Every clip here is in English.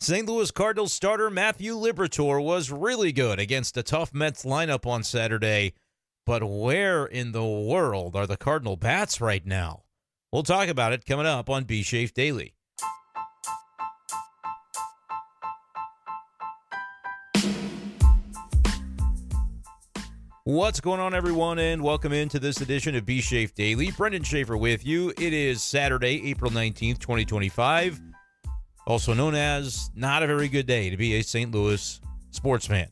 St. Louis Cardinals starter Matthew Liberatore was really good against a tough Mets lineup on Saturday. But where in the world are the Cardinal bats right now? We'll talk about it coming up on B-Schaeff Daily. What's going on, everyone, and welcome into this edition of B-Schaeff Daily. Brenden Schaeffer with you. It is Saturday, April 19th, 2025, also known as not a very good day to be a St. Louis sports fan.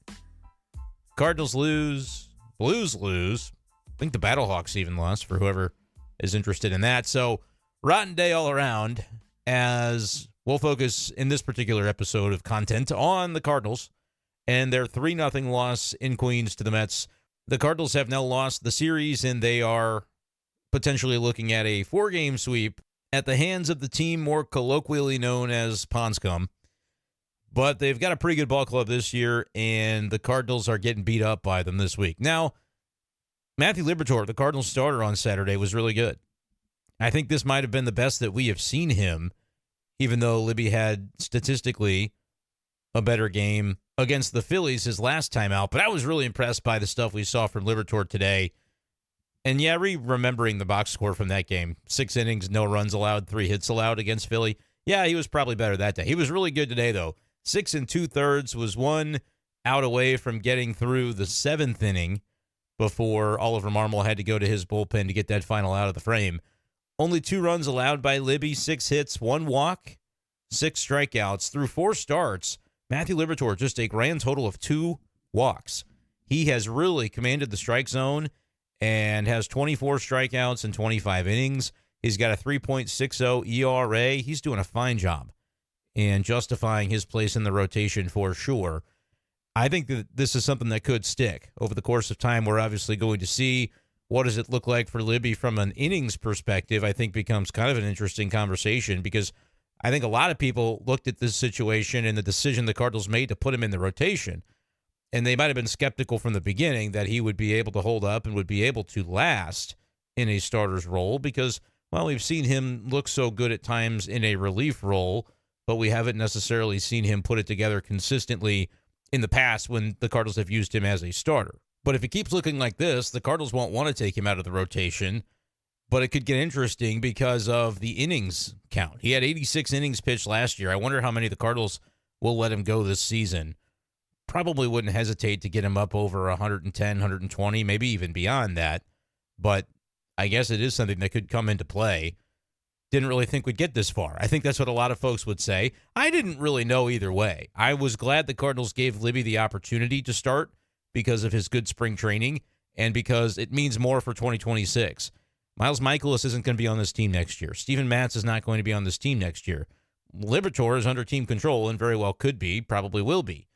Cardinals lose, Blues lose. I think the Battlehawks even lost, for whoever is interested in that. So, rotten day all around, as we'll focus in this particular episode of content on the Cardinals and their 3-0 loss in Queens to the Mets. The Cardinals have now lost the series, and they are potentially looking at a 4-game sweep at the hands of the team more colloquially known as Ponscom. But they've got a pretty good ball club this year, and the Cardinals are getting beat up by them this week. Now, Matthew Liberatore, the Cardinals starter on Saturday, was really good. I think this might have been the best that we have seen him, even though Libby had statistically a better game against the Phillies his last time out. But I was really impressed by the stuff we saw from Liberatore today. And yeah, remembering the box score from that game, 6 innings, no runs allowed, 3 hits allowed against Philly. Yeah, he was probably better that day. He was really good today, though. 6 2/3 was 1 out away from getting through the 7th inning before Oliver Marmol had to go to his bullpen to get that final out of the frame. Only 2 runs allowed by Libby, 6 hits, 1 walk, 6 strikeouts. Through 4 starts, Matthew Liberatore just a grand total of 2 walks. He has really commanded the strike zone and has 24 strikeouts in 25 innings. He's got a 3.60 ERA. He's doing a fine job and justifying his place in the rotation for sure. I think that this is something that could stick over the course of time. We're obviously going to see what does it look like for Libby from an innings perspective. I think becomes kind of an interesting conversation because I think a lot of people looked at this situation and the decision the Cardinals made to put him in the rotation, and they might have been skeptical from the beginning that he would be able to hold up and would be able to last in a starter's role because, well, we've seen him look so good at times in a relief role, but we haven't necessarily seen him put it together consistently in the past when the Cardinals have used him as a starter. But if he keeps looking like this, the Cardinals won't want to take him out of the rotation. But it could get interesting because of the innings count. He had 86 innings pitched last year. I wonder how many the Cardinals will let him go this season. Probably wouldn't hesitate to get him up over 110, 120, maybe even beyond that. But I guess it is something that could come into play. Didn't really think we'd get this far. I think that's what a lot of folks would say. I didn't really know either way. I was glad the Cardinals gave Libby the opportunity to start because of his good spring training and because it means more for 2026. Miles Michaelis isn't going to be on this team next year. Steven Matz is not going to be on this team next year. Liberatore is under team control and very well could be, probably will be.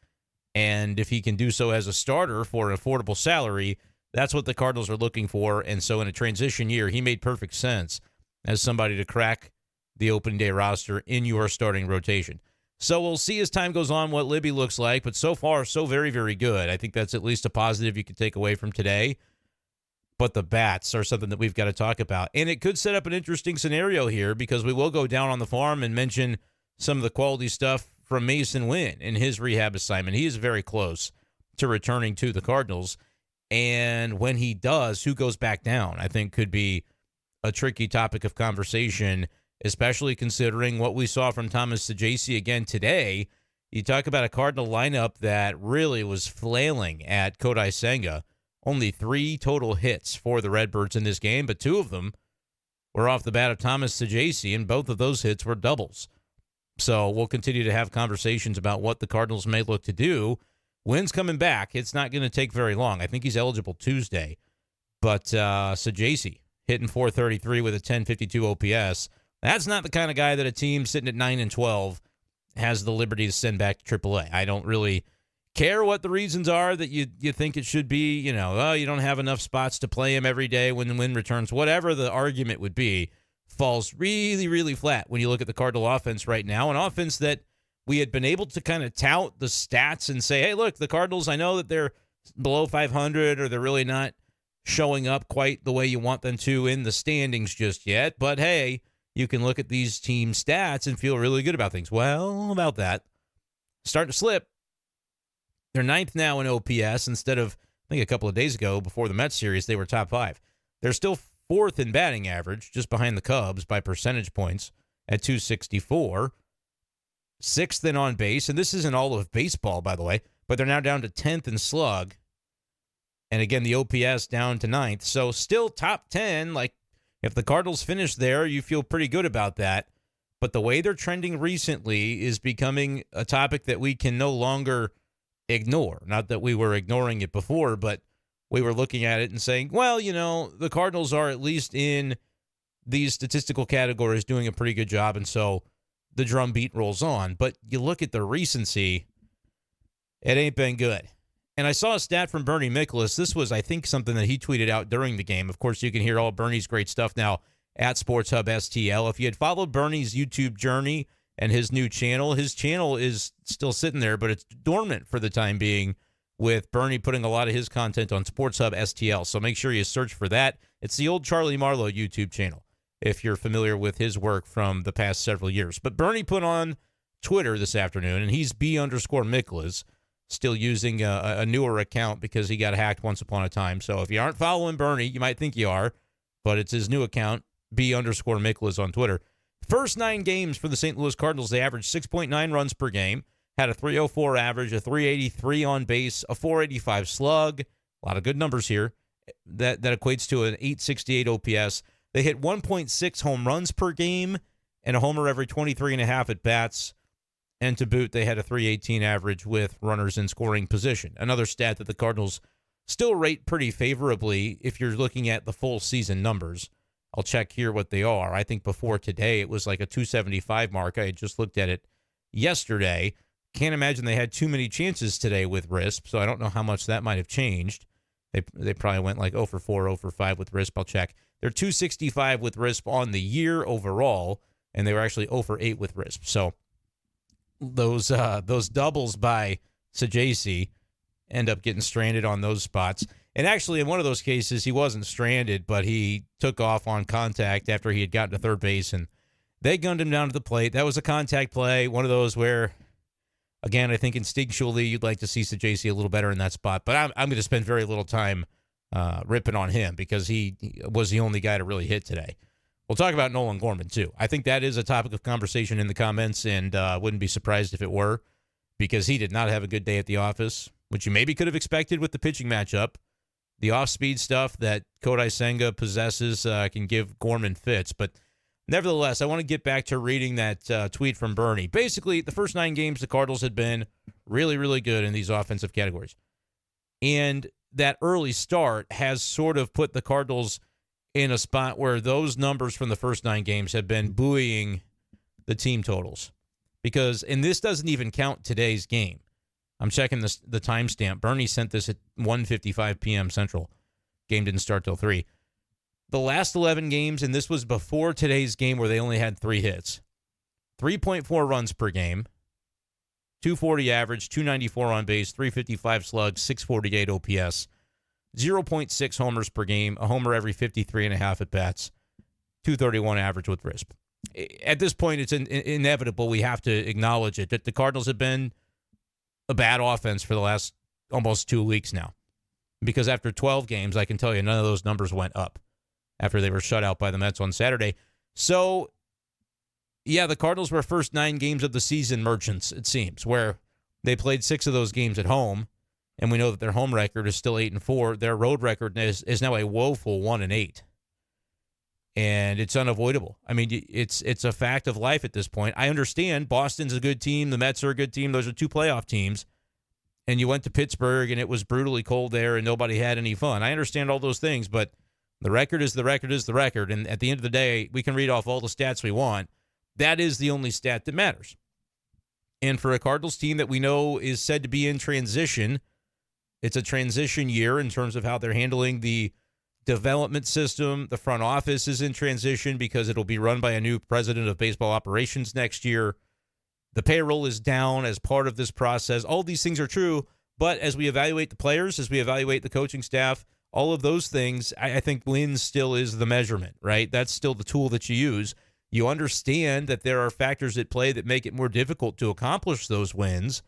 And if he can do so as a starter for an affordable salary, that's what the Cardinals are looking for. And so in a transition year, he made perfect sense as somebody to crack the opening day roster in your starting rotation. So we'll see as time goes on what Libby looks like, but so far, so very, very good. I think that's at least a positive you could take away from today. But the bats are something that we've got to talk about. And it could set up an interesting scenario here because we will go down on the farm and mention some of the quality stuff from Masyn Winn in his rehab assignment. He is very close to returning to the Cardinals. And when he does, who goes back down, I think could be a tricky topic of conversation, especially considering what we saw from Thomas Saggese again today. You talk about a Cardinal lineup that really was flailing at Kodai Senga. Only 3 total hits for the Redbirds in this game, but 2 of them were off the bat of Thomas Saggese, and both of those hits were doubles. So we'll continue to have conversations about what the Cardinals may look to do. Wynn's coming back. It's not going to take very long. I think he's eligible Tuesday. But Saggese hitting .433 with a 1052 OPS. That's not the kind of guy that a team sitting at 9-12 has the liberty to send back to AAA. I don't really care what the reasons are that you think it should be. You don't have enough spots to play him every day when the Winn returns. Whatever the argument would be, falls really, really flat when you look at the Cardinal offense right now. An offense that we had been able to kind of tout the stats and say, hey, look, the Cardinals, I know that they're below 500 or they're really not showing up quite the way you want them to in the standings just yet. But, hey, you can look at these team stats and feel really good about things. Well, about that, starting to slip. They're ninth now in OPS instead of, I think a couple of days ago before the Mets series, they were top 5. They're still fourth in batting average, just behind the Cubs by percentage points at 264. Sixth in on base, and this isn't all of baseball, by the way, but they're now down to 10th in slug. And again, the OPS down to 9th. So still top 10. Like, if the Cardinals finish there, you feel pretty good about that. But the way they're trending recently is becoming a topic that we can no longer ignore. Not that we were ignoring it before, but we were looking at it and saying, well, the Cardinals are at least in these statistical categories doing a pretty good job, and so the drumbeat rolls on. But you look at the recency, it ain't been good. And I saw a stat from Bernie Miklasz. This was, I think, something that he tweeted out during the game. Of course, you can hear all Bernie's great stuff now at Sports Hub STL. If you had followed Bernie's YouTube journey and his new channel, his channel is still sitting there, but it's dormant for the time being, with Bernie putting a lot of his content on Sports Hub STL. So make sure you search for that. It's the old Charlie Marlowe YouTube channel, if you're familiar with his work from the past several years. But Bernie put on Twitter this afternoon, and he's B_Miklasz, still using a newer account because he got hacked once upon a time. So if you aren't following Bernie, you might think you are, but it's his new account, B_Miklasz on Twitter. First 9 games for the St. Louis Cardinals, they averaged 6.9 runs per game, had a 304 average, a 383 on base, a 485 slug. A lot of good numbers here. That equates to an 868 OPS. They hit 1.6 home runs per game and a homer every 23 and a half at bats. And to boot, they had a 318 average with runners in scoring position. Another stat that the Cardinals still rate pretty favorably if you're looking at the full season numbers. I'll check here what they are. I think before today it was like a 275 mark. I had just looked at it yesterday. Can't imagine they had too many chances today with RISP, so I don't know how much that might have changed. They probably went like 0 for 4, 0 for 5 with RISP. I'll check. They're 265 with RISP on the year overall, and they were actually 0 for 8 with RISP. So those doubles by Saggese end up getting stranded on those spots. And actually, in one of those cases, he wasn't stranded, but he took off on contact after he had gotten to third base, and they gunned him down to the plate. That was a contact play, one of those where, again, I think instinctually you'd like to see Saggese a little better in that spot. But I'm going to spend very little time ripping on him because he was the only guy to really hit today. We'll talk about Nolan Gorman, too. I think that is a topic of conversation in the comments, and wouldn't be surprised if it were, because he did not have a good day at the office, which you maybe could have expected with the pitching matchup. The off-speed stuff that Kodai Senga possesses can give Gorman fits. But nevertheless, I want to get back to reading that tweet from Bernie. Basically, the first 9 games, the Cardinals had been really, really good in these offensive categories. And that early start has sort of put the Cardinals in a spot where those numbers from the first 9 games have been buoying the team totals. And this doesn't even count today's game. I'm checking the timestamp. Bernie sent this at 1:55 p.m. Central. Game didn't start till 3. The last 11 games, and this was before today's game where they only had 3 hits, 3.4 runs per game, 240 average, 294 on base, 355 slug, 648 OPS, 0.6 homers per game, a homer every 53 and a half at bats, 231 average with RISP. At this point, it's inevitable. We have to acknowledge it, that the Cardinals have been a bad offense for the last almost 2 weeks now. Because after 12 games, I can tell you none of those numbers went up after they were shut out by the Mets on Saturday. So, yeah, the Cardinals were first 9 games of the season merchants, it seems, where they played 6 of those games at home, and we know that their home record is still 8-4. Their road record is now a woeful 1-8. And it's unavoidable. I mean, it's a fact of life at this point. I understand Boston's a good team. The Mets are a good team. Those are 2 playoff teams. And you went to Pittsburgh, and it was brutally cold there, and nobody had any fun. I understand all those things, but the record is the record is the record. And at the end of the day, we can read off all the stats we want. That is the only stat that matters. And for a Cardinals team that we know is said to be in transition, it's a transition year in terms of how they're handling the development system. The front office is in transition because it'll be run by a new president of baseball operations next year. The payroll is down as part of this process. All these things are true, but as we evaluate the players, as we evaluate the coaching staff, all of those things, I think wins still is the measurement, right? That's still the tool that you use. You understand that there are factors at play that make it more difficult to accomplish those wins.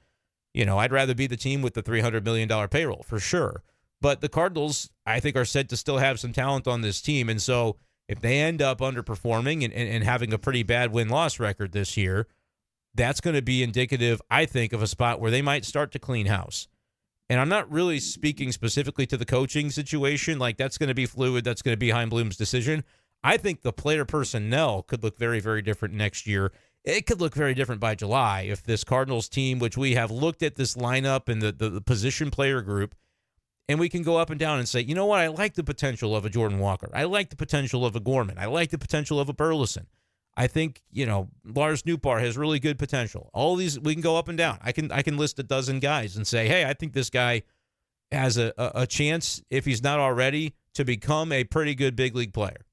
I'd rather be the team with the $300 million payroll for sure. But the Cardinals, I think, are said to still have some talent on this team. And so if they end up underperforming and having a pretty bad win-loss record this year, that's going to be indicative, I think, of a spot where they might start to clean house. And I'm not really speaking specifically to the coaching situation. Like, that's going to be fluid. That's going to be Heimblum's decision. I think the player personnel could look very, very different next year. It could look very different by July if this Cardinals team, which we have looked at this lineup and the position player group, and we can go up and down and say, you know what, I like the potential of a Jordan Walker. I like the potential of a Gorman. I like the potential of a Burleson. I think, Lars Nootbaar has really good potential. All these, we can go up and down. I can list a dozen guys and say, hey, I think this guy has a chance, if he's not already, to become a pretty good big league player.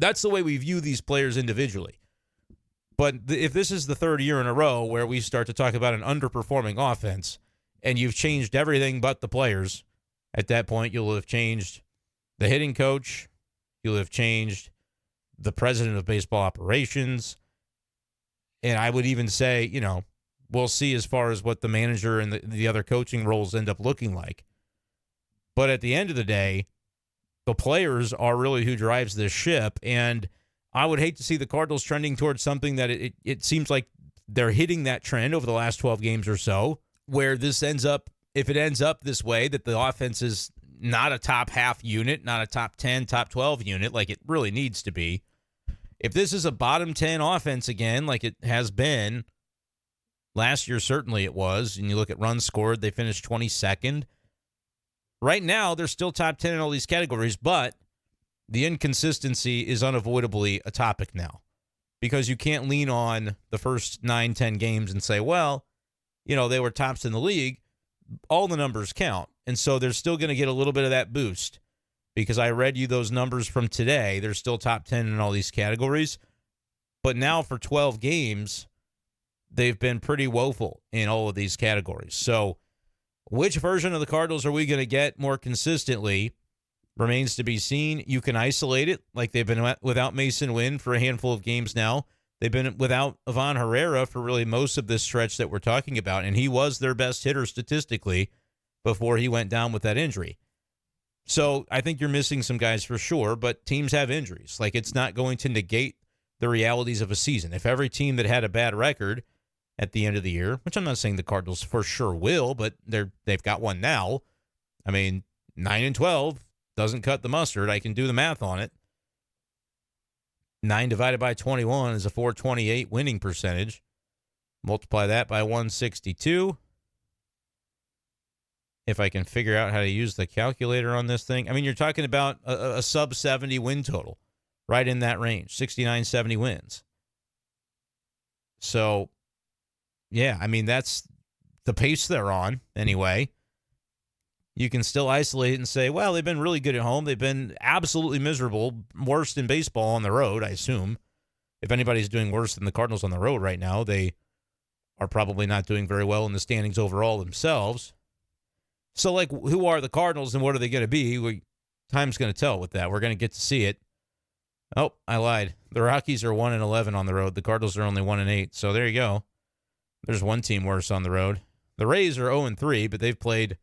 That's the way we view these players individually. But if this is the third year in a row where we start to talk about an underperforming offense and you've changed everything but the players, at that point you'll have changed the hitting coach, you'll have changed the president of baseball operations, and I would even say, we'll see as far as what the manager and the other coaching roles end up looking like. But at the end of the day, the players are really who drives this ship, and I would hate to see the Cardinals trending towards something that it seems like they're hitting that trend over the last 12 games or so, where this ends up, if it ends up this way, that the offense is not a top half unit, not a top 10, top 12 unit like it really needs to be. If this is a bottom 10 offense again, like it has been, last year certainly it was, and you look at runs scored, they finished 22nd. Right now, they're still top 10 in all these categories, but the inconsistency is unavoidably a topic now because you can't lean on the first 9, 10 games and say, well, they were tops in the league. All the numbers count, and so they're still going to get a little bit of that boost because I read you those numbers from today. They're still top 10 in all these categories, but now for 12 games, they've been pretty woeful in all of these categories. So which version of the Cardinals are we going to get more consistently remains to be seen. You can isolate it like they've been without Masyn Winn for a handful of games now. They've been without Ivan Herrera for really most of this stretch that we're talking about, and he was their best hitter statistically before he went down with that injury. So I think you're missing some guys for sure, but teams have injuries. Like, it's not going to negate the realities of a season. If every team that had a bad record at the end of the year, which I'm not saying the Cardinals for sure will, but they've got one now. 9-12 doesn't cut the mustard. I can do the math on it. 9 divided by 21 is a 428 winning percentage. Multiply that by 162. If I can figure out how to use the calculator on this thing. You're talking about a sub 70 win total, right in that range, 69, 70 wins. So, yeah, that's the pace they're on anyway. You can still isolate it and say, well, they've been really good at home. They've been absolutely miserable, worst in baseball on the road, I assume. If anybody's doing worse than the Cardinals on the road right now, they are probably not doing very well in the standings overall themselves. So, who are the Cardinals and what are they going to be? Time's going to tell with that. We're going to get to see it. Oh, I lied. The Rockies are 1-11 on the road. The Cardinals are only 1-8. So there you go. There's one team worse on the road. The Rays are 0-3, but they've played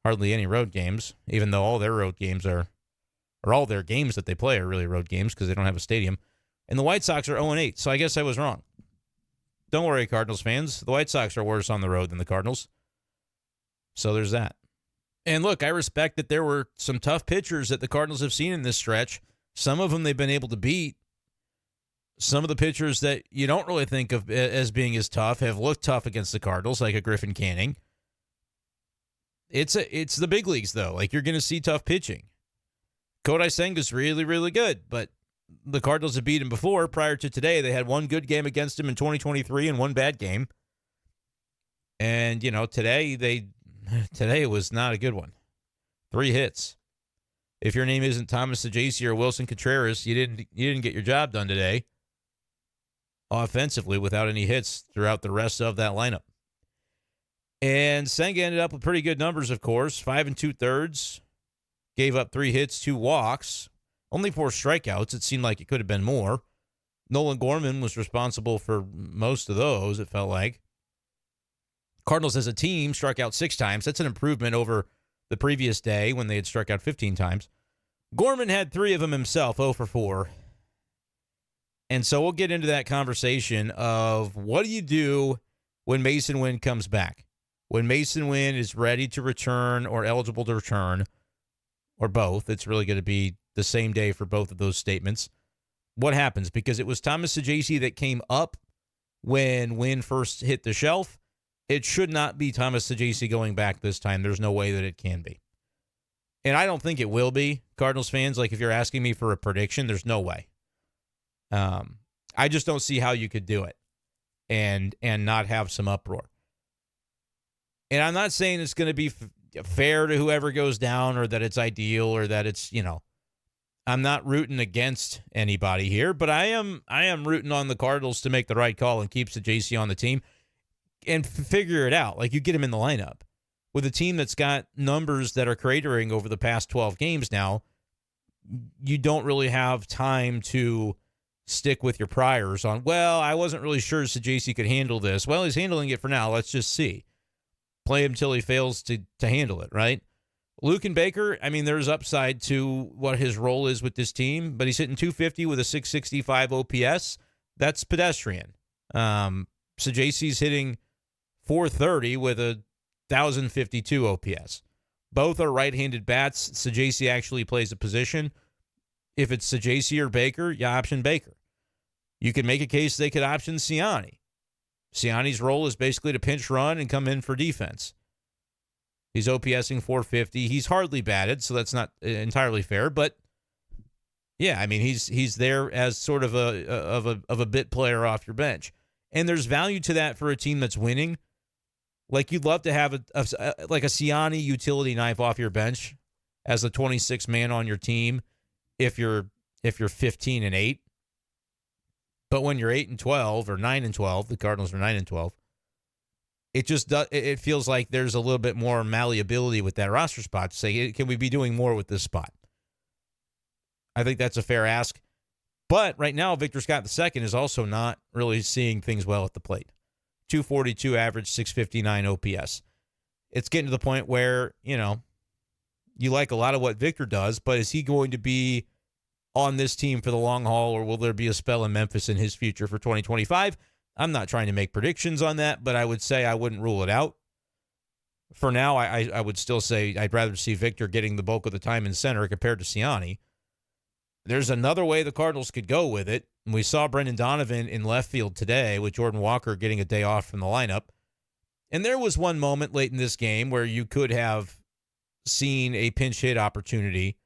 hardly any road games, even though all their road games or all their games that they play are really road games because they don't have a stadium. And the White Sox are 0-8, so I guess I was wrong. Don't worry, Cardinals fans. The White Sox are worse on the road than the Cardinals. So there's that. And look, I respect that there were some tough pitchers that the Cardinals have seen in this stretch. Some of them they've been able to beat. Some of the pitchers that you don't really think of as being as tough have looked tough against the Cardinals, like a Griffin Canning. It's the big leagues, though. You're going to see tough pitching. Kodai Senga is really, really good, but the Cardinals have beat him before. Prior to today, they had one good game against him in 2023 and one bad game. And, today was not a good one. 3 hits. If your name isn't Thomas Saggese or Wilson Contreras, you didn't get your job done today offensively without any hits throughout the rest of that lineup. And Senga ended up with pretty good numbers, of course. 5 2/3. Gave up 3 hits, 2 walks. Only 4 strikeouts. It seemed like it could have been more. Nolan Gorman was responsible for most of those, it felt like. Cardinals as a team struck out 6 times. That's an improvement over the previous day when they had struck out 15 times. Gorman had 3 of them himself, 0 for 4. And so we'll get into that conversation of what do you do when Masyn Winn comes back? When Masyn Winn is ready to return or eligible to return, or both. It's really going to be the same day for both of those statements. What happens? Because it was Thomas Saggese that came up when Winn first hit the shelf. It should not be Thomas Saggese going back this time. There's no way that it can be. And I don't think it will be, Cardinals fans. Like, if you're asking me for a prediction, there's no way. I just don't see how you could do it and not have some uproar. And I'm not saying it's going to be fair to whoever goes down or that it's ideal or that it's, I'm not rooting against anybody here, but I am rooting on the Cardinals to make the right call and keep Saggese on the team and figure it out. Like, you get him in the lineup. With a team that's got numbers that are cratering over the past 12 games now, you don't really have time to stick with your priors on, well, I wasn't really sure Saggese could handle this. Well, he's handling it for now. Let's just see. Play him till he fails to handle it, right? Luke and Baker, I mean, there's upside to what his role is with this team, but he's hitting .250 with a .665 OPS. That's pedestrian. Saggese's hitting .430 with a 1,052 OPS. Both are right-handed bats. Saggese actually plays a position. If it's Saggese or Baker, you option Baker. You can make a case they could option Siani. Siani's role is basically to pinch run and come in for defense. He's OPSing .450. He's hardly batted, so that's not entirely fair. But yeah, I mean, he's there as sort of a bit player off your bench, and there's value to that for a team that's winning. Like, you'd love to have like a Siani utility knife off your bench as the 26th man on your team if you're 15-8. But when you're 8-12 or 9-12, the Cardinals are 9-12. It just it feels like there's a little bit more malleability with that roster spot to say, can we be doing more with this spot? I think that's a fair ask. But right now, Victor Scott II is also not really seeing things well at the plate. .242 average, .659 OPS. It's getting to the point where, you like a lot of what Victor does, but is he going to be on this team for the long haul, or will there be a spell in Memphis in his future for 2025? I'm not trying to make predictions on that, but I would say I wouldn't rule it out. For now, I would still say I'd rather see Victor getting the bulk of the time in center compared to Siani. There's another way the Cardinals could go with it. We saw Brendan Donovan in left field today with Jordan Walker getting a day off from the lineup. And there was one moment late in this game where you could have seen a pinch hit opportunity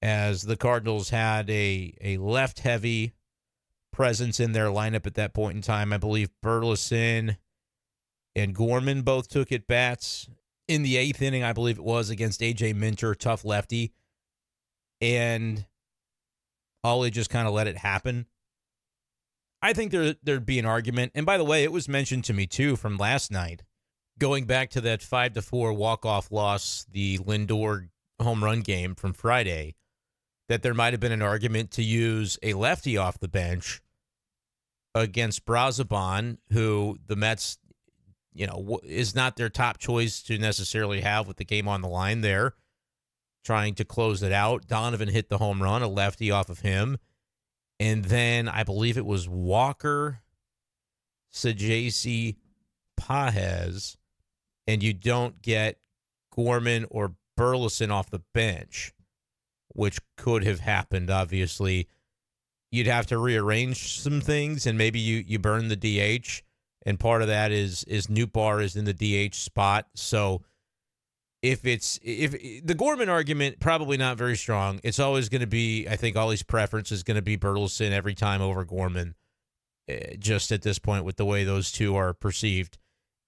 as the Cardinals had a left-heavy presence in their lineup at that point in time. I believe Burleson and Gorman both took at bats in the 8th inning, I believe it was, against A.J. Minter, tough lefty. And Ollie just kind of let it happen. I think there'd be an argument. And by the way, it was mentioned to me, too, from last night, going back to that 5-4 walk-off loss, the Lindor home run game from Friday, that there might have been an argument to use a lefty off the bench against Brazoban, who the Mets, is not their top choice to necessarily have with the game on the line there, trying to close it out. Donovan hit the home run, a lefty off of him. And then I believe it was Walker, Saggese, Pages, and you don't get Gorman or Burleson off the bench, which could have happened, obviously. You'd have to rearrange some things, and maybe you burn the DH, and part of that is Nootbaar is in the DH spot. So if the Gorman argument, probably not very strong. It's always going to be, I think Ollie's preference is going to be Burleson every time over Gorman, just at this point with the way those two are perceived.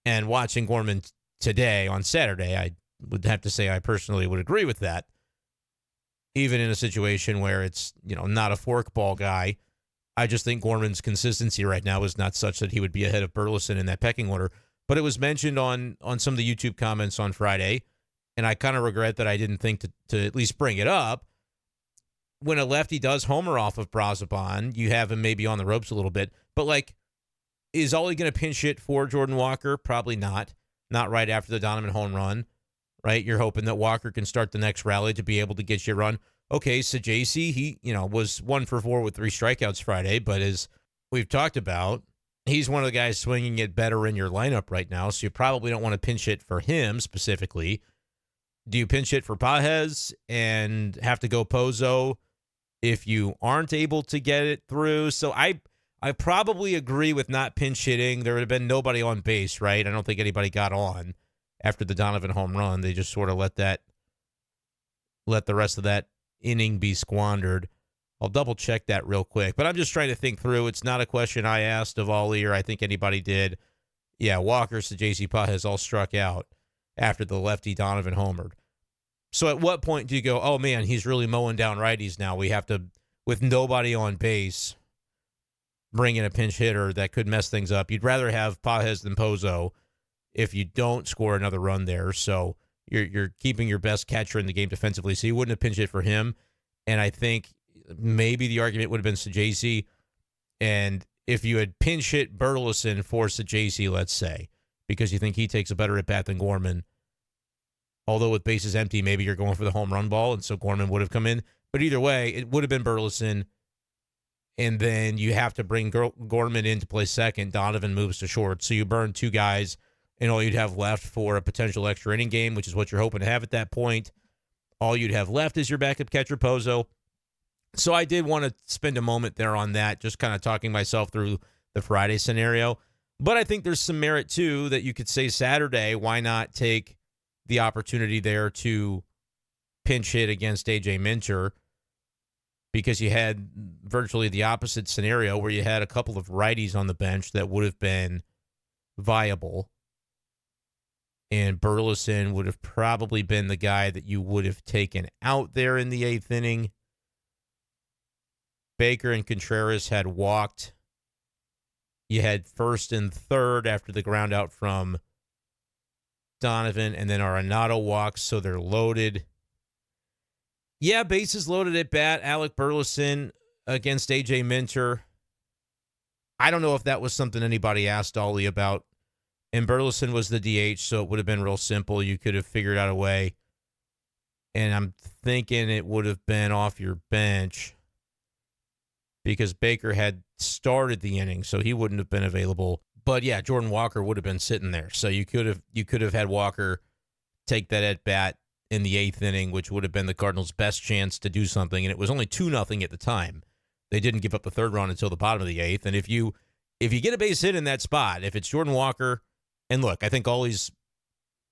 And watching Gorman today on Saturday, I would have to say I personally would agree with that. Even in a situation where it's, not a forkball guy, I just think Gorman's consistency right now is not such that he would be ahead of Burleson in that pecking order. But it was mentioned on some of the YouTube comments on Friday, and I kind of regret that I didn't think to at least bring it up. when a lefty does homer off of Braziban, you have him maybe on the ropes a little bit. But, like, is Ollie going to pinch hit for Jordan Walker? Probably not. Not right after the Donovan home run, right? You're hoping that Walker can start the next rally to be able to get you a run. Okay, Saggese, he, was 1 for 4 with 3 strikeouts Friday, but as we've talked about, he's one of the guys swinging it better in your lineup right now, so you probably don't want to pinch hit for him specifically. Do you pinch hit for Pages and have to go Pozo if you aren't able to get it through? So I probably agree with not pinch hitting. There would have been nobody on base, right? I don't think anybody got on after the Donovan home run. They just sort of let the rest of that inning be squandered. I'll double check that real quick, but I'm just trying to think through. It's not a question I asked of Ollie or I think anybody did. Yeah, Walker, Saggese, Pages all struck out after the lefty Donovan homered. So at what point do you go, oh man, he's really mowing down righties now. We have to, with nobody on base, bring in a pinch hitter that could mess things up. You'd rather have Pages than Pozo if you don't score another run there. So you're keeping your best catcher in the game defensively. So you wouldn't have pinch hit for him. And I think maybe the argument would have been Saggese. And if you had pinch hit Burleson for Saggese, let's say, because you think he takes a better at bat than Gorman, although with bases empty, maybe you're going for the home run ball, and so Gorman would have come in. But either way, it would have been Burleson, and then you have to bring Gorman in to play second. Donovan moves to short, so you burn 2 guys, and all you'd have left for a potential extra inning game, which is what you're hoping to have at that point. All you'd have left is your backup catcher, Pozo. So I did want to spend a moment there on that, just kind of talking myself through the Friday scenario. But I think there's some merit, too, that you could say Saturday, why not take the opportunity there to pinch hit against A.J. Minter, because you had virtually the opposite scenario where you had a couple of righties on the bench that would have been viable. And Burleson would have probably been the guy that you would have taken out there in the 8th inning. Baker and Contreras had walked. You had first and third after the ground out from Donovan, and then Arenado walks, so they're loaded. Yeah, bases loaded at bat. Alec Burleson against A.J. Minter. I don't know if that was something anybody asked Ollie about. And Burleson was the DH, so it would have been real simple. You could have figured out a way. And I'm thinking it would have been off your bench because Baker had started the inning, so he wouldn't have been available. But yeah, Jordan Walker would have been sitting there. So you could have had Walker take that at bat in the 8th inning, which would have been the Cardinals' best chance to do something. And it was only 2-0 at the time. They didn't give up the 3rd run until the bottom of the 8th. And if you get a base hit in that spot, if it's Jordan Walker, and look, I think Ollie's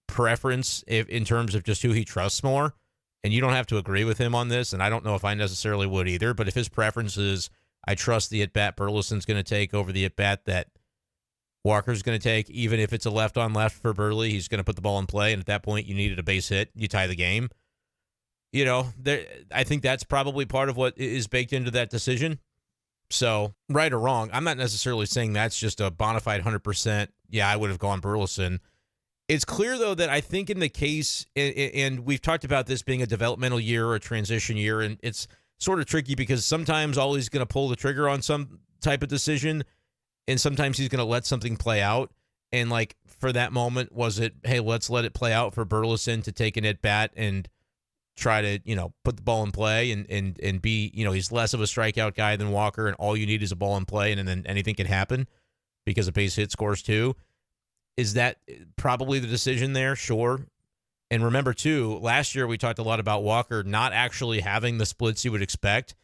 preference in terms of just who he trusts more, and you don't have to agree with him on this, and I don't know if I necessarily would either, but if his preference is I trust the at-bat Burleson's going to take over the at-bat that Walker's going to take, even if it's a left-on-left for Burley, he's going to put the ball in play, and at that point you needed a base hit, you tie the game. I think that's probably part of what is baked into that decision. So, right or wrong, I'm not necessarily saying that's just a bona fide 100%, yeah, I would have gone Burleson. It's clear, though, that I think in the case, and we've talked about this being a developmental year or a transition year, and it's sort of tricky because sometimes Ollie's going to pull the trigger on some type of decision, and sometimes he's going to let something play out. And, like, for that moment, was it, hey, let's let it play out for Burleson to take an at-bat and try to, put the ball in play and be, he's less of a strikeout guy than Walker, and all you need is a ball in play, and then anything can happen because a base hit scores 2. Is that probably the decision there? Sure. And remember, too, last year we talked a lot about Walker not actually having the splits you would expect.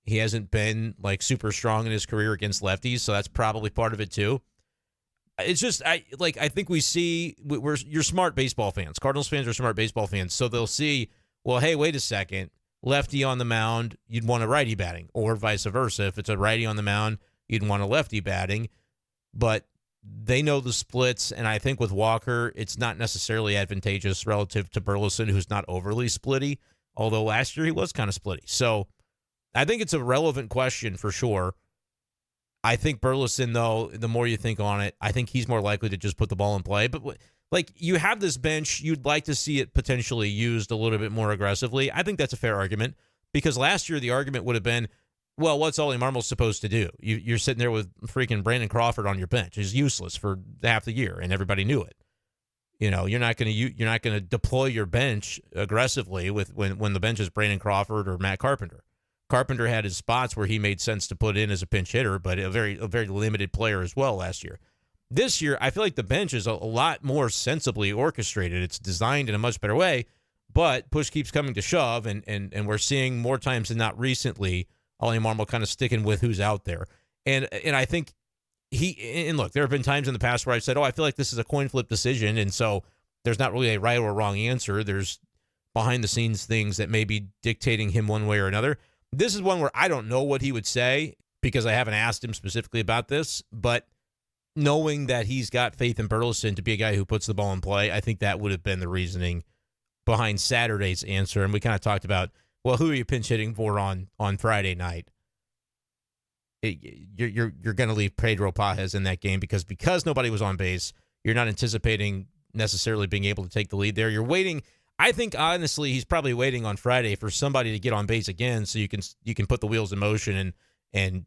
He hasn't been, like, super strong in his career against lefties, so that's probably part of it, too. It's just, I think you're smart baseball fans. Cardinals fans are smart baseball fans, so they'll see, well, hey, wait a second, lefty on the mound, you'd want a righty batting, or vice versa. If it's a righty on the mound, you'd want a lefty batting. But they know the splits, and I think with Walker, it's not necessarily advantageous relative to Burleson, who's not overly splitty, although last year he was kind of splitty. So I think it's a relevant question for sure. I think Burleson, though, the more you think on it, I think he's more likely to just put the ball in play. But, like, you have this bench, you'd like to see it potentially used a little bit more aggressively. I think that's a fair argument. Because last year the argument would have been, well, what's Ollie Marmol supposed to do? You're sitting there with freaking Brandon Crawford on your bench. He's useless for half the year, and everybody knew it. You're not going to deploy your bench aggressively with when the bench is Brandon Crawford or Matt Carpenter. Carpenter had his spots where he made sense to put in as a pinch hitter, but a very limited player as well last year. This year, I feel like the bench is a lot more sensibly orchestrated. It's designed in a much better way, but push keeps coming to shove, and we're seeing more times than not recently Ollie Marmol kind of sticking with who's out there. And I think look, there have been times in the past where I've said, I feel like this is a coin flip decision, and so there's not really a right or wrong answer. There's behind-the-scenes things that may be dictating him one way or another. This is one where I don't know what he would say because I haven't asked him specifically about this, but knowing that he's got faith in Burleson to be a guy who puts the ball in play, I think that would have been the reasoning behind Saturday's answer. And we kind of talked about, well, who are you pinch hitting for on Friday night? You're going to leave Pedro Pages in that game because nobody was on base. You're not anticipating necessarily being able to take the lead there. You're waiting. I think honestly, he's probably waiting on Friday for somebody to get on base again, so you can put the wheels in motion and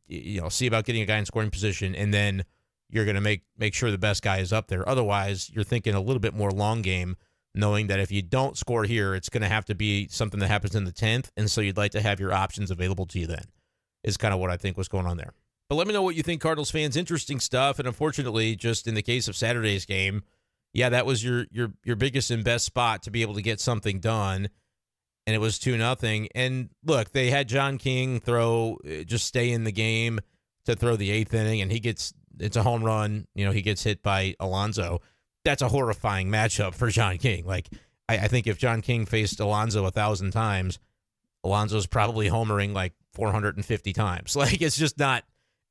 see about getting a guy in scoring position, and then you're going to make sure the best guy is up there. Otherwise, you're thinking a little bit more long game, knowing that if you don't score here, it's going to have to be something that happens in the 10th, and so you'd like to have your options available to you then. Is kind of what I think was going on there. But let me know what you think, Cardinals fans. Interesting stuff. And unfortunately, just in the case of Saturday's game, yeah, that was your biggest and best spot to be able to get something done. And it was 2-0. And look, they had John King just stay in the game to throw the 8th inning, and it's a home run. He gets hit by Alonso. That's a horrifying matchup for John King. Like, I think if John King faced Alonso 1,000 times, Alonso's probably homering like 450 times. Like, it's just not,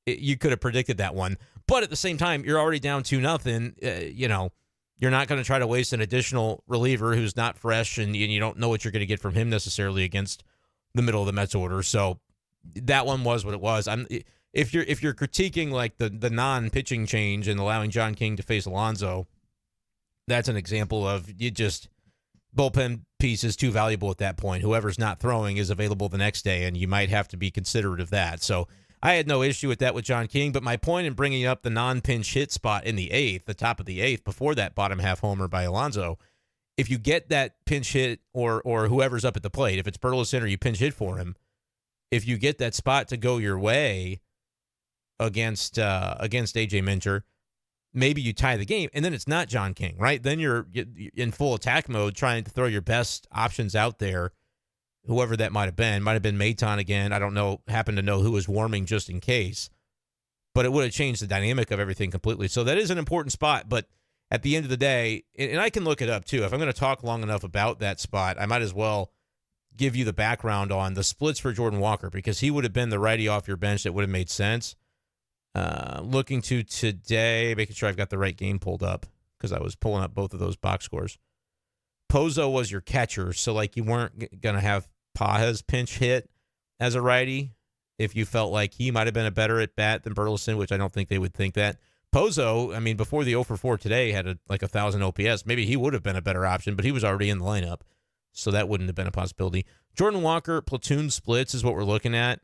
you could have predicted that one. But at the same time, you're already down 2-0. You're not going to try to waste an additional reliever who's not fresh, and you don't know what you're going to get from him necessarily against the middle of the Mets order. So that one was what it was. If you're critiquing like the non-pitching change and allowing John King to face Alonso, that's an example of bullpen piece is too valuable at that point. Whoever's not throwing is available the next day, and you might have to be considerate of that. So I had no issue with that with John King, but my point in bringing up the non-pinch hit spot in the 8th, the top of the 8th, before that bottom half homer by Alonso, if you get that pinch hit or whoever's up at the plate, if it's Burleson or you pinch hit for him, if you get that spot to go your way against A.J. Minter, maybe you tie the game, and then it's not John King, right? Then you're in full attack mode trying to throw your best options out there, whoever that might have been. Might have been Maton again. I don't know, happen to know who was warming just in case. But it would have changed the dynamic of everything completely. So that is an important spot, but at the end of the day, and I can look it up too, if I'm going to talk long enough about that spot, I might as well give you the background on the splits for Jordan Walker, because he would have been the righty off your bench that would have made sense. Looking to today, making sure I've got the right game pulled up because I was pulling up both of those box scores. Pozo was your catcher, so like you weren't going to have Pages pinch hit as a righty if you felt like he might have been a better at bat than Burleson, which I don't think they would think that. Pozo, I mean, before the 0 for 4 today had like 1,000 OPS. Maybe he would have been a better option, but he was already in the lineup, so that wouldn't have been a possibility. Jordan Walker platoon splits is what we're looking at.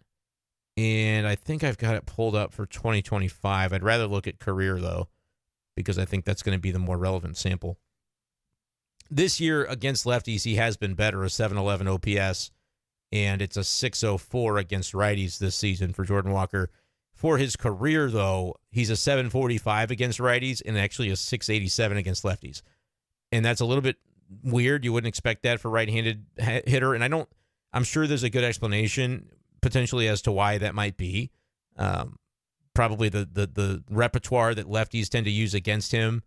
And I think I've got it pulled up for 2025. I'd rather look at career, though, because I think that's going to be the more relevant sample. This year against lefties, he has been better, a 711 OPS, and it's a 604 against righties this season for Jordan Walker. For his career, though, he's a 745 against righties and actually a 687 against lefties. And that's a little bit weird. You wouldn't expect that for right-handed hitter, and I'm sure there's a good explanation potentially as to why that might be. Probably the repertoire that lefties tend to use against him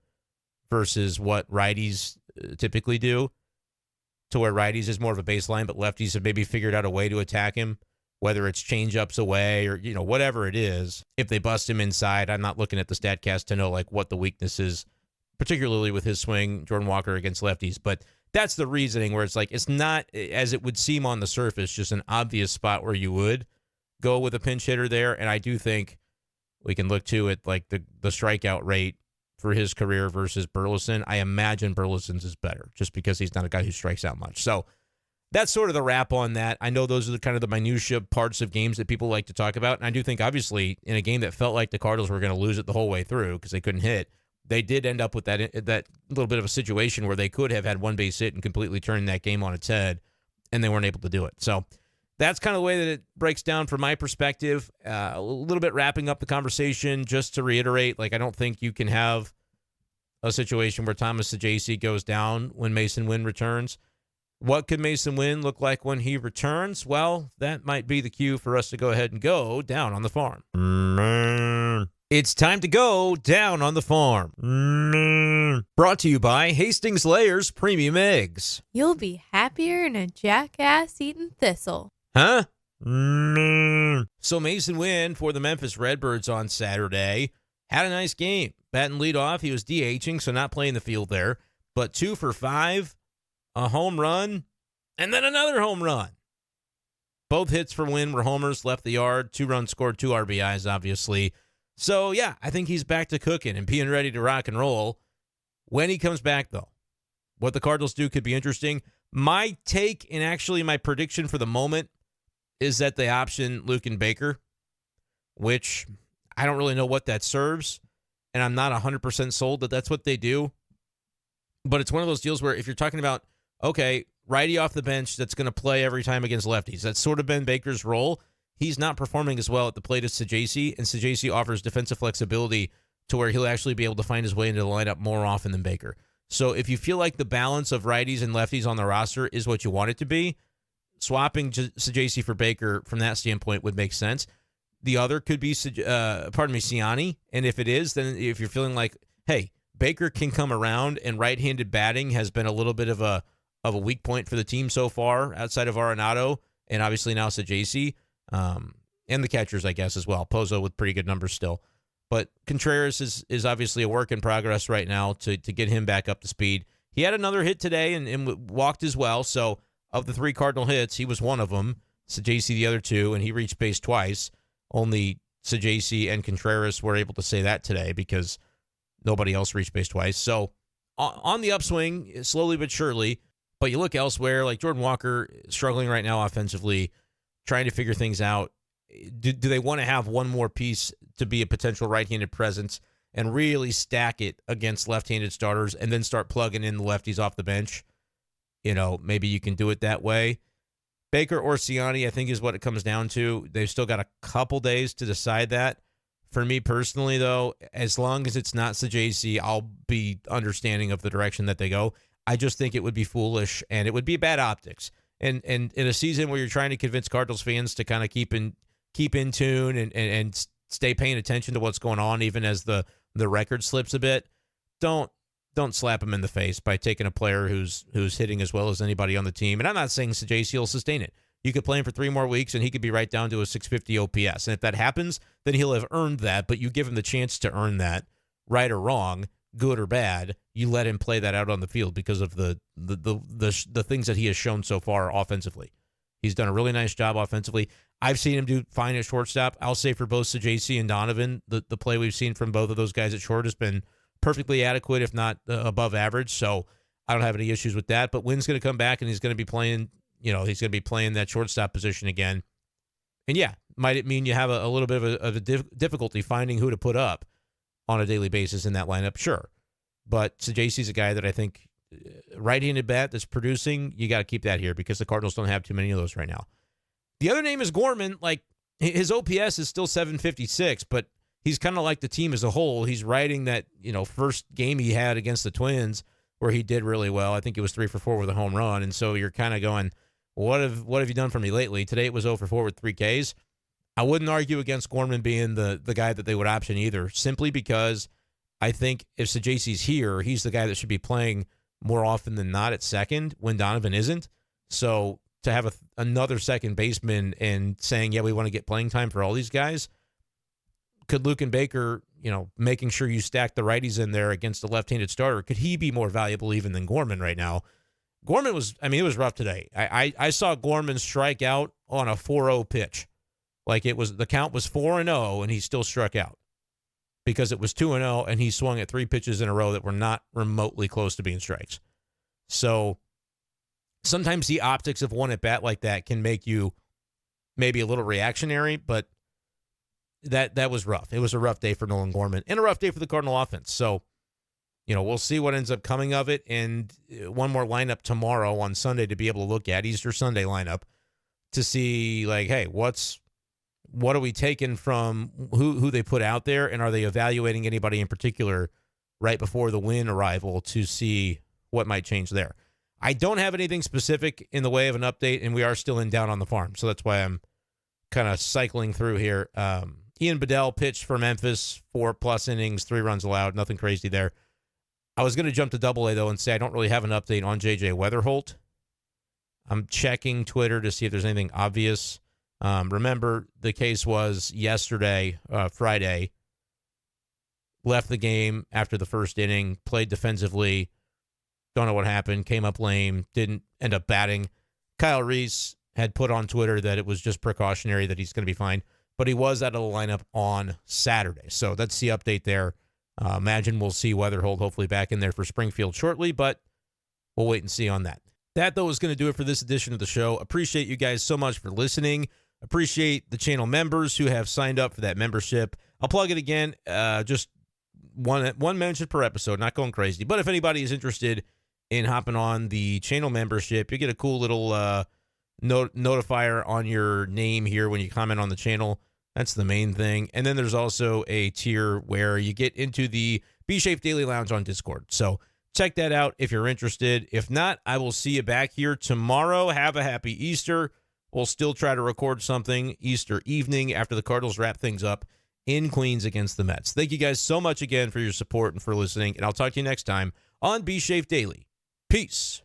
versus what righties typically do, to where righties is more of a baseline, but lefties have maybe figured out a way to attack him, whether it's change-ups away or, whatever it is. If they bust him inside, I'm not looking at the StatCast to know like what the weakness is, particularly with his swing, Jordan Walker against lefties, but that's the reasoning where it's like, it's not, as it would seem on the surface, just an obvious spot where you would go with a pinch hitter there. And I do think we can look to it like the strikeout rate for his career versus Burleson. I imagine Burleson's is better just because he's not a guy who strikes out much. So that's sort of the wrap on that. I know those are the kind of the minutia parts of games that people like to talk about. And I do think, obviously, in a game that felt like the Cardinals were going to lose it the whole way through because they couldn't hit, they did end up with that little bit of a situation where they could have had one base hit and completely turned that game on its head, and they weren't able to do it. So that's kind of the way that it breaks down from my perspective. A little bit wrapping up the conversation, just to reiterate, like, I don't think you can have a situation where Thomas Saggese goes down when Masyn Winn returns. What could Masyn Winn look like when he returns? Well, that might be the cue for us to go ahead and go down on the farm. It's time to go down on the farm. Brought to you by Hastings Layers Premium Eggs. You'll be happier than a jackass eating thistle. Huh? So Masyn Winn for the Memphis Redbirds on Saturday had a nice game. Batting leadoff, he was DHing, so not playing the field there. But 2 for 5. A home run, and then another home run. Both hits for Winn were homers, left the yard, 2 runs scored, 2 RBIs, obviously. So, yeah, I think he's back to cooking and being ready to rock and roll. When he comes back, though, what the Cardinals do could be interesting. My take, and actually my prediction for the moment, is that they option Luken Baker, which I don't really know what that serves, and I'm not 100% sold that that's what they do. But it's one of those deals where if you're talking about, okay, righty off the bench that's going to play every time against lefties. That's sort of been Baker's role. He's not performing as well at the plate as Saggese, and Saggese offers defensive flexibility to where he'll actually be able to find his way into the lineup more often than Baker. So if you feel like the balance of righties and lefties on the roster is what you want it to be, swapping Saggese for Baker from that standpoint would make sense. The other could be, Siani, and if it is, then if you're feeling like, hey, Baker can come around, and right-handed batting has been a little bit of a weak point for the team so far, outside of Arenado, and obviously now Saggese, and the catchers, I guess, as well. Pozo with pretty good numbers still. But Contreras is obviously a work in progress right now to get him back up to speed. He had another hit today and walked as well, so of the 3 Cardinal hits, he was one of them. Saggese the other 2, and he reached base twice. Only Saggese and Contreras were able to say that today because nobody else reached base twice. So on the upswing, slowly but surely. But you look elsewhere, like Jordan Walker struggling right now offensively, trying to figure things out. Do they want to have one more piece to be a potential right-handed presence and really stack it against left-handed starters and then start plugging in the lefties off the bench? You know, maybe you can do it that way. Baker or Siani, I think, is what it comes down to. They've still got a couple days to decide that. For me personally, though, as long as it's not Saggese, I'll be understanding of the direction that they go. I just think it would be foolish, and it would be bad optics. And in a season where you're trying to convince Cardinals fans to kind of keep in tune and stay paying attention to what's going on, even as the record slips a bit, don't slap him in the face by taking a player who's hitting as well as anybody on the team. And I'm not saying Saggese will sustain it. You could play him for 3 more weeks, and he could be right down to a 650 OPS. And if that happens, then he'll have earned that. But you give him the chance to earn that, right or wrong, good or bad. You let him play that out on the field because of the things that he has shown so far offensively. He's done a really nice job offensively. I've seen him do fine at shortstop. I'll say for both Saggese and Donovan, the play we've seen from both of those guys at short has been perfectly adequate, if not above average. So I don't have any issues with that. But Wynn's going to come back, and he's going to be playing. He's going to be playing that shortstop position again. And yeah, might it mean you have a little bit of a difficulty finding who to put up on a daily basis in that lineup? Sure. But Saggese's a guy that I think right-handed bat that's producing, you got to keep that here because the Cardinals don't have too many of those right now. The other name is Gorman. Like, his OPS is still 756, but he's kind of like the team as a whole. He's riding that, first game he had against the Twins where he did really well. I think it was 3 for 4 with a home run. And so you're kind of going, what have you done for me lately? Today it was 0 for 4 with 3 Ks. I wouldn't argue against Gorman being the guy that they would option either, simply because I think if Saggese's here, he's the guy that should be playing more often than not at second when Donovan isn't. So to have another second baseman and saying, yeah, we want to get playing time for all these guys, could Luken Baker, making sure you stack the righties in there against a left-handed starter, could he be more valuable even than Gorman right now? Gorman it was rough today. I saw Gorman strike out on a 4-0 pitch. Like the count was 4-0 and he still struck out because it was 2-0 and he swung at 3 pitches in a row that were not remotely close to being strikes. So sometimes the optics of one at bat like that can make you maybe a little reactionary, but that was rough. It was a rough day for Nolan Gorman and a rough day for the Cardinal offense. So, we'll see what ends up coming of it. And one more lineup tomorrow on Sunday to be able to look at, Easter Sunday lineup, to see, like, hey, what are we taking from who they put out there, and are they evaluating anybody in particular right before the Winn arrival to see what might change there. I don't have anything specific in the way of an update, and we are still in Down on the Farm, so that's why I'm kind of cycling through here. Ian Bedell pitched for Memphis, 4+ innings, 3 runs allowed, nothing crazy there. I was going to jump to Double-A, though, and say I don't really have an update on J.J. Weatherholt. I'm checking Twitter to see if there's anything obvious. Remember, the case was yesterday, Friday, left the game after the first inning, played defensively, don't know what happened, came up lame, didn't end up batting. Kyle Reese had put on Twitter that it was just precautionary, that he's going to be fine, but he was out of the lineup on Saturday. So that's the update there. Imagine we'll see Weatherholt hopefully back in there for Springfield shortly, but we'll wait and see on that. That, though, is going to do it for this edition of the show. Appreciate you guys so much for listening. Appreciate the channel members who have signed up for that membership. I'll plug it again, just one mention per episode, not going crazy. But if anybody is interested in hopping on the channel membership, you get a cool little notifier on your name here when you comment on the channel. That's the main thing. And then there's also a tier where you get into the B-Schaeff Daily Lounge on Discord. So check that out if you're interested. If not, I will see you back here tomorrow. Have a happy Easter. We'll still try to record something Easter evening after the Cardinals wrap things up in Queens against the Mets. Thank you guys so much again for your support and for listening, and I'll talk to you next time on B-Schaeff Daily. Peace.